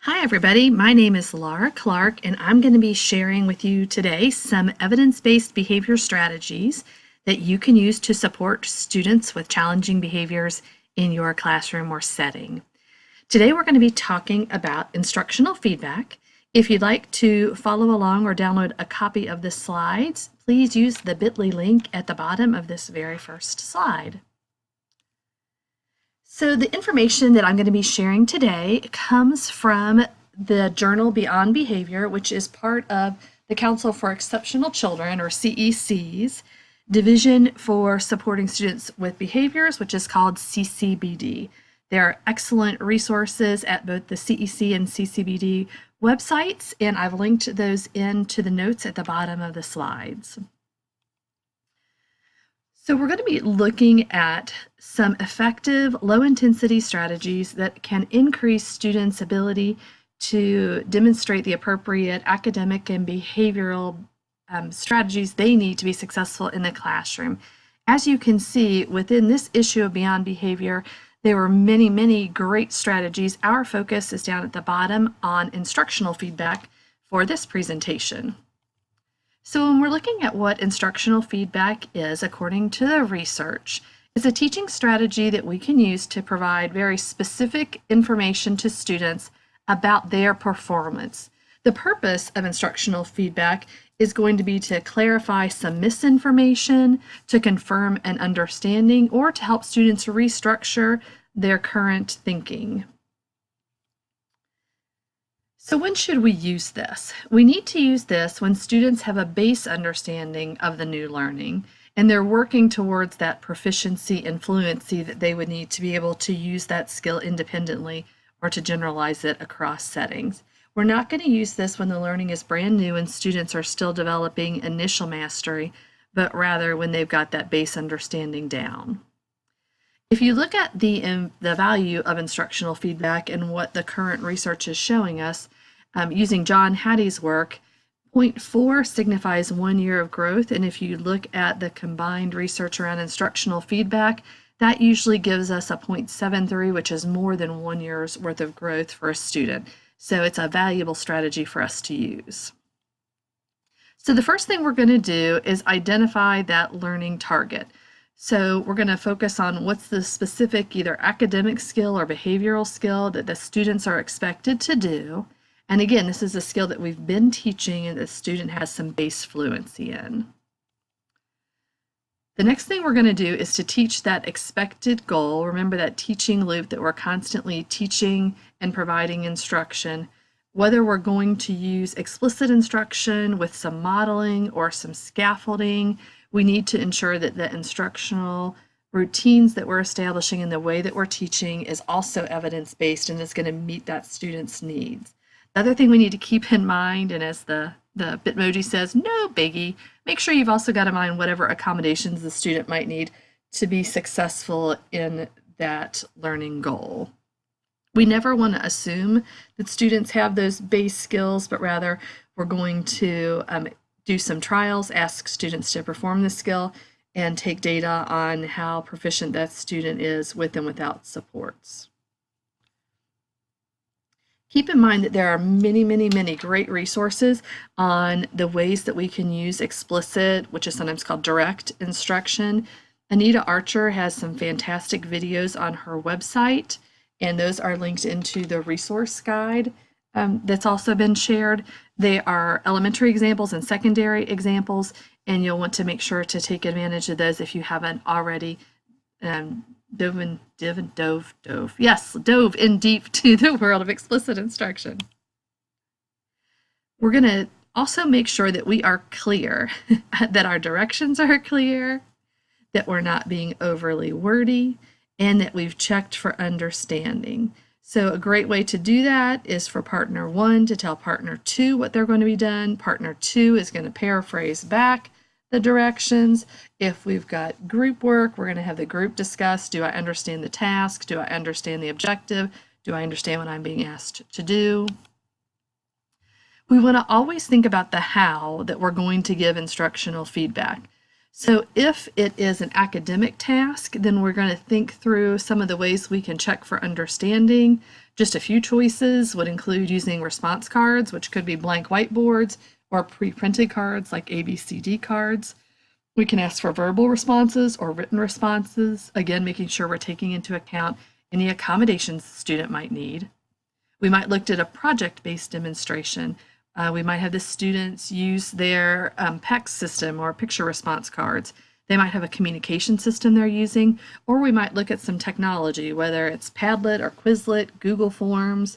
Hi everybody, my name is Laura Clark and I'm going to be sharing with you today some evidence-based behavior strategies that you can use to support students with challenging behaviors in your classroom or setting. Today we're going to be talking about instructional feedback. If you'd like to follow along or download a copy of the slides, please use the bit.ly link at the bottom of this very first slide. So the information that I'm going to be sharing today comes from the journal Beyond Behavior, which is part of the Council for Exceptional Children, or CEC's, Division for Supporting Students with Behaviors, which is called CCBD. There are excellent resources at both the CEC and CCBD websites, and I've linked those into the notes at the bottom of the slides. So we're going to be looking at some effective low-intensity strategies that can increase students' ability to demonstrate the appropriate academic and behavioral strategies they need to be successful in the classroom. As you can see, within this issue of Beyond Behavior, there were many great strategies. Our focus is down at the bottom on instructional feedback for this presentation. So when we're looking at what instructional feedback is, according to the research, it's a teaching strategy that we can use to provide very specific information to students about their performance. The purpose of instructional feedback is going to be to clarify some misinformation, to confirm an understanding, or to help students restructure their current thinking. So when should we use this? We need to use this when students have a base understanding of the new learning and they're working towards that proficiency and fluency that they would need to be able to use that skill independently or to generalize it across settings. We're not going to use this when the learning is brand new and students are still developing initial mastery, but rather when they've got that base understanding down. If you look at the value of instructional feedback and what the current research is showing us, using John Hattie's work, 0.4 signifies 1 year of growth, and if you look at the combined research around instructional feedback, that usually gives us a 0.73, which is more than 1 year's worth of growth for a student. So it's a valuable strategy for us to use. So the first thing we're going to do is identify that learning target. So we're going to focus on what's the specific either academic skill or behavioral skill that the students are expected to do. And again, this is a skill that we've been teaching and the student has some base fluency in. The next thing we're going to do is to teach that expected goal. Remember that teaching loop that we're constantly teaching and providing instruction. Whether we're going to use explicit instruction with some modeling or some scaffolding, we need to ensure that the instructional routines that we're establishing and the way that we're teaching is also evidence-based and is going to meet that student's needs. The other thing we need to keep in mind, and as the Bitmoji says, no biggie, make sure you've also got in mind whatever accommodations the student might need to be successful in that learning goal. We never want to assume that students have those base skills, but rather we're going to do some trials, ask students to perform the skill, and take data on how proficient that student is with and without supports. Keep in mind that there are many great resources on the ways that we can use explicit, which is sometimes called direct instruction. Anita Archer has some fantastic videos on her website, and those are linked into the resource guide that's also been shared. They are elementary examples and secondary examples, and you'll want to make sure to take advantage of those if you haven't already dove in deep to the world of explicit instruction. We're going to also make sure that we are clear, that our directions are clear, that we're not being overly wordy, and that we've checked for understanding. So a great way to do that is for partner 1 to tell partner 2 what they're going to be done. Partner 2 is going to paraphrase back the directions. If we've got group work, we're going to have the group discuss, do I understand the task? Do I understand the objective? Do I understand what I'm being asked to do? We want to always think about the how that we're going to give instructional feedback. So if it is an academic task, then we're going to think through some of the ways we can check for understanding. Just a few choices would include using response cards, which could be blank whiteboards, or pre-printed cards like ABCD cards. We can ask for verbal responses or written responses, again, making sure we're taking into account any accommodations the student might need. We might look at a project-based demonstration. We might have the students use their PEX system or picture response cards. They might have a communication system they're using, or we might look at some technology, whether it's Padlet or Quizlet, Google Forms,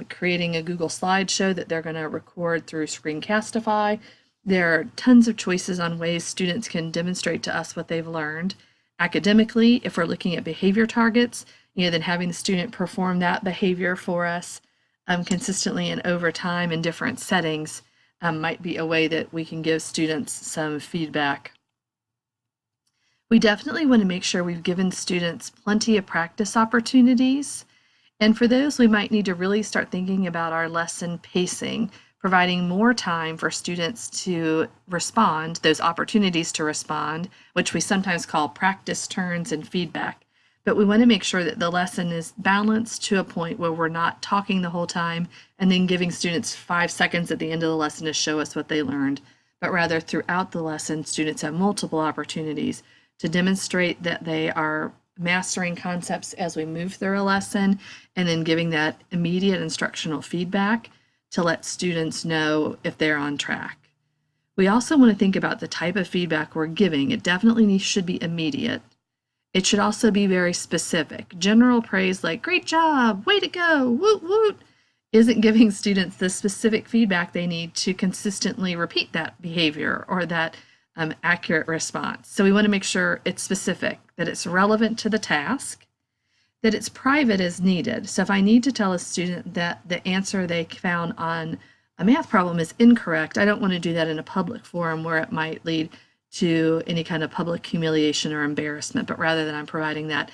creating a Google slideshow that they're going to record through Screencastify. There are tons of choices on ways students can demonstrate to us what they've learned. Academically, if we're looking at behavior targets, then having the student perform that behavior for us consistently and over time in different settings might be a way that we can give students some feedback. We definitely want to make sure we've given students plenty of practice opportunities. And for those, we might need to really start thinking about our lesson pacing, providing more time for students to respond, those opportunities to respond, which we sometimes call practice turns and feedback. But we want to make sure that the lesson is balanced to a point where we're not talking the whole time and then giving students 5 seconds at the end of the lesson to show us what they learned, but rather throughout the lesson, students have multiple opportunities to demonstrate that they are mastering concepts as we move through a lesson, and then giving that immediate instructional feedback to let students know if they're on track. We also want to think about the type of feedback we're giving. It definitely should be immediate. It should also be very specific. General praise like, great job, way to go, woot woot, isn't giving students the specific feedback they need to consistently repeat that behavior or that accurate response. So we want to make sure it's specific, that it's relevant to the task, that it's private as needed. So if I need to tell a student that the answer they found on a math problem is incorrect, I don't want to do that in a public forum where it might lead to any kind of public humiliation or embarrassment, but rather than I'm providing that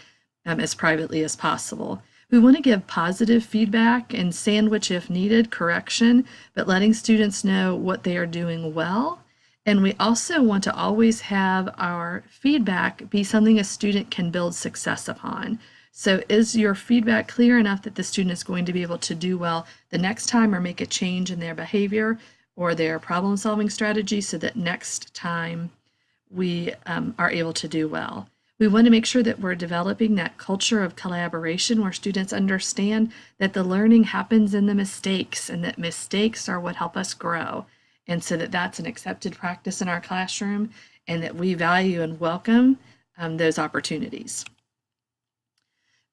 as privately as possible. We want to give positive feedback and sandwich, if needed, correction, but letting students know what they are doing well. And we also want to always have our feedback be something a student can build success upon. So is your feedback clear enough that the student is going to be able to do well the next time or make a change in their behavior or their problem-solving strategy so that next time we are able to do well? We want to make sure that we're developing that culture of collaboration where students understand that the learning happens in the mistakes and that mistakes are what help us grow. And so that's an accepted practice in our classroom and that we value and welcome those opportunities.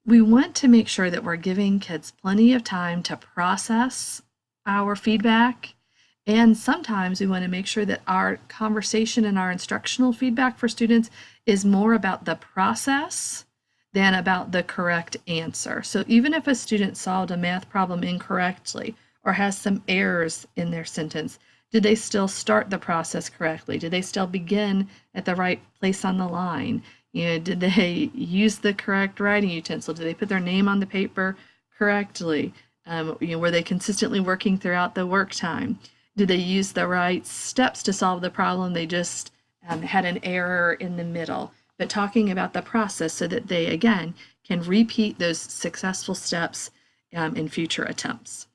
We want to make sure that we're giving kids plenty of time to process our feedback. And sometimes we want to make sure that our conversation and our instructional feedback for students is more about the process than about the correct answer. So even if a student solved a math problem incorrectly or has some errors in their sentence, did they still start the process correctly? Did they still begin at the right place on the line? Did they use the correct writing utensil? Did they put their name on the paper correctly? Were they consistently working throughout the work time? Did they use the right steps to solve the problem? They just had an error in the middle. But talking about the process so that they, again, can repeat those successful steps in future attempts.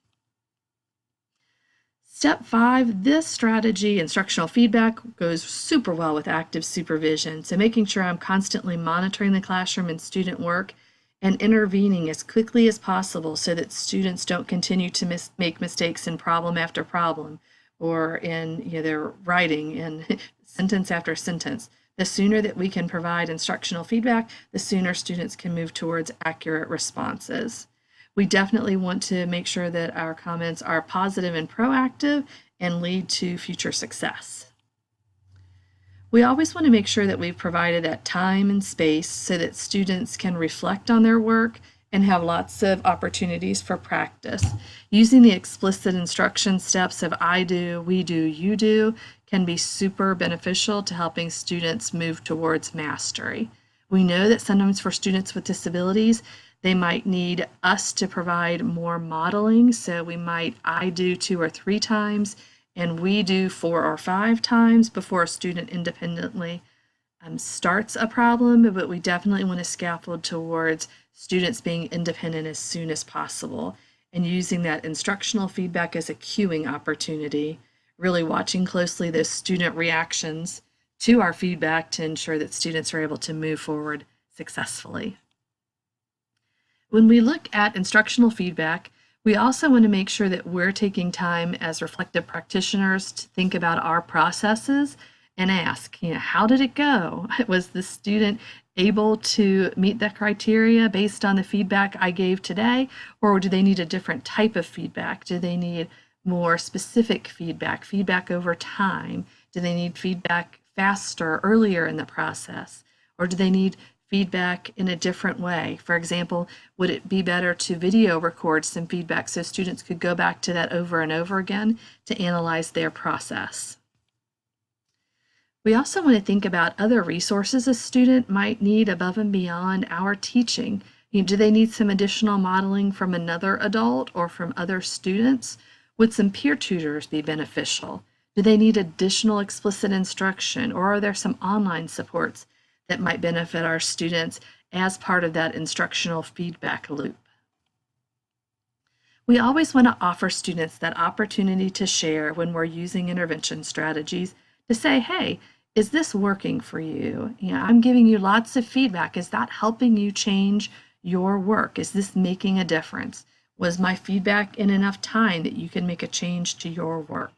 Step 5, this strategy, instructional feedback, goes super well with active supervision. So making sure I'm constantly monitoring the classroom and student work and intervening as quickly as possible so that students don't continue to make mistakes in problem after problem or in their writing in sentence after sentence. The sooner that we can provide instructional feedback, the sooner students can move towards accurate responses. We definitely want to make sure that our comments are positive and proactive and lead to future success. We always want to make sure that we've provided that time and space so that students can reflect on their work and have lots of opportunities for practice. Using the explicit instruction steps of I do, we do, you do can be super beneficial to helping students move towards mastery. We know that sometimes for students with disabilities, they might need us to provide more modeling, so we might I do 2 or 3 times and we do 4 or 5 times before a student independently starts a problem, but we definitely want to scaffold towards students being independent as soon as possible, and using that instructional feedback as a cueing opportunity, really watching closely those student reactions to our feedback to ensure that students are able to move forward successfully. When we look at instructional feedback, we also want to make sure that we're taking time as reflective practitioners to think about our processes and ask, how did it go? Was the student able to meet the criteria based on the feedback I gave today, or do they need a different type of feedback? Do they need more specific feedback, feedback over time? Do they need feedback faster, earlier in the process? Or do they need feedback in a different way? For example, would it be better to video record some feedback so students could go back to that over and over again to analyze their process? We also want to think about other resources a student might need above and beyond our teaching. Do they need some additional modeling from another adult or from other students? Would some peer tutors be beneficial? Do they need additional explicit instruction, or are there some online supports that might benefit our students as part of that instructional feedback loop? We always want to offer students that opportunity to share when we're using intervention strategies, to say, hey, is this working for you? I'm giving you lots of feedback. Is that helping you change your work? Is this making a difference? Was my feedback in enough time that you can make a change to your work?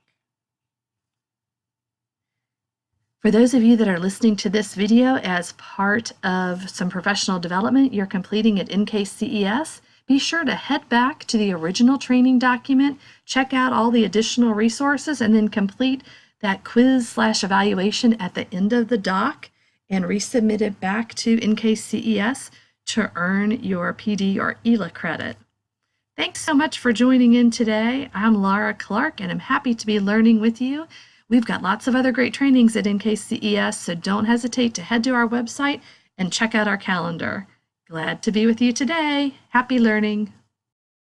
For those of you that are listening to this video as part of some professional development you're completing at NKCES, be sure to head back to the original training document, check out all the additional resources, and then complete that quiz/evaluation at the end of the doc and resubmit it back to NKCES to earn your PD or ELA credit. Thanks so much for joining in today. I'm Laura Clark, and I'm happy to be learning with you. We've got lots of other great trainings at NKCES, so don't hesitate to head to our website and check out our calendar. Glad to be with you today. Happy learning.